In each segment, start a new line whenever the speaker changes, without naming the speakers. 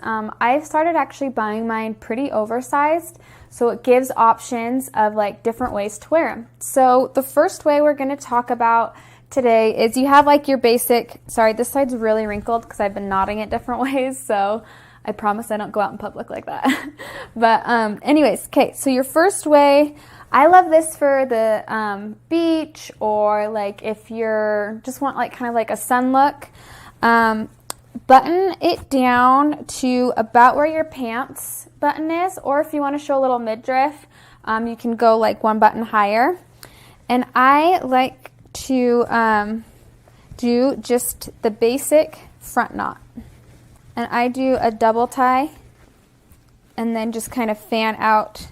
I've started actually buying mine pretty oversized, so it gives options of like different ways to wear them. So the first way we're going to talk about today is you have like your basic, sorry, this side's really wrinkled because I've been knotting it different ways, so I promise I don't go out in public like that. But anyways, okay, so your first way, I love this for the beach, or like if you're just want like kind of like a sun look. Button it down to about where your pants button is, or if you want to show a little midriff, you can go like one button higher. And I like to do just the basic front knot. And I do a double tie and then just kind of fan out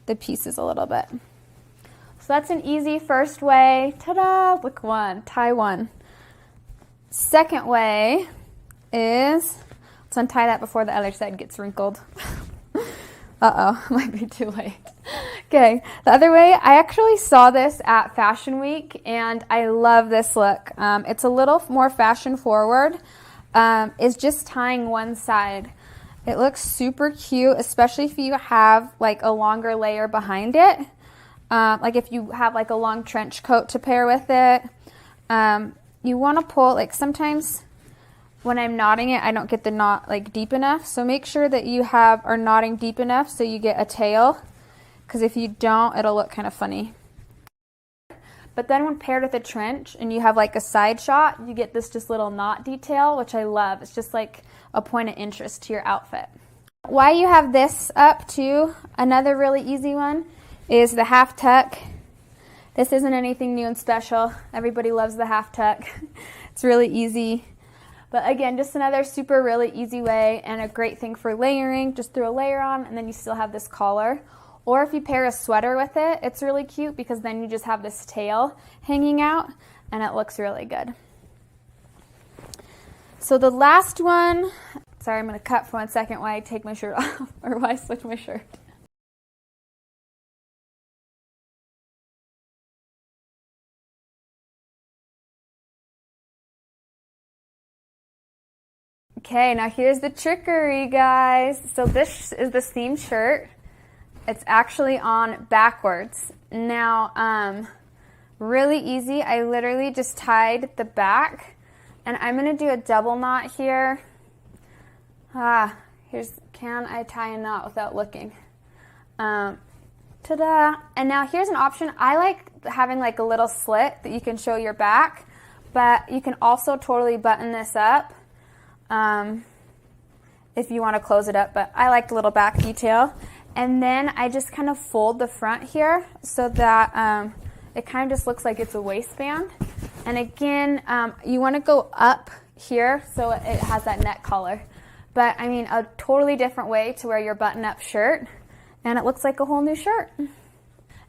the pieces a little bit. So that's an easy first way. Ta-da! Look, one, tie one. Second way is, let's untie that before the other side gets wrinkled. Uh-oh, might be too late. Okay, the other way, I actually saw this at Fashion Week, and I love this look. It's a little more fashion forward. Is just tying one side. It looks super cute, especially if you have like a longer layer behind it. Like if you have like a long trench coat to pair with it. You want to pull, like sometimes when I'm knotting it, I don't get the knot like deep enough. So make sure that you are knotting deep enough so you get a tail. Because if you don't, it'll look kind of funny. But then when paired with a trench and you have like a side shot, you get this just little knot detail, which I love. It's just like a point of interest to your outfit. Why you have this up too, another really easy one, is the half tuck. This isn't anything new and special. Everybody loves the half tuck. It's really easy. But again, just another super really easy way and a great thing for layering. Just throw a layer on and then you still have this collar. Or if you pair a sweater with it, it's really cute because then you just have this tail hanging out and it looks really good. So the last one, sorry, I'm going to cut for 1 second while I take my shirt off or while I switch my shirt. Okay, now here's the trickery, guys. So this is the seam shirt. It's actually on backwards. Now, really easy. I literally just tied the back, and I'm going to do a double knot here. Can I tie a knot without looking? Ta-da! And now here's an option. I like having like a little slit that you can show your back, but you can also totally button this up if you want to close it up, but I like the little back detail. And then I just kind of fold the front here so that it kind of just looks like it's a waistband. And again, you want to go up here so it has that neck collar. But I mean, a totally different way to wear your button-up shirt, and it looks like a whole new shirt.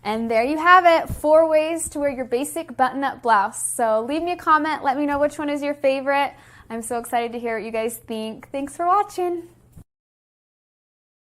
And there you have it, 4 ways to wear your basic button-up blouse. So leave me a comment, let me know which one is your favorite. I'm so excited to hear what you guys think. Thanks for watching.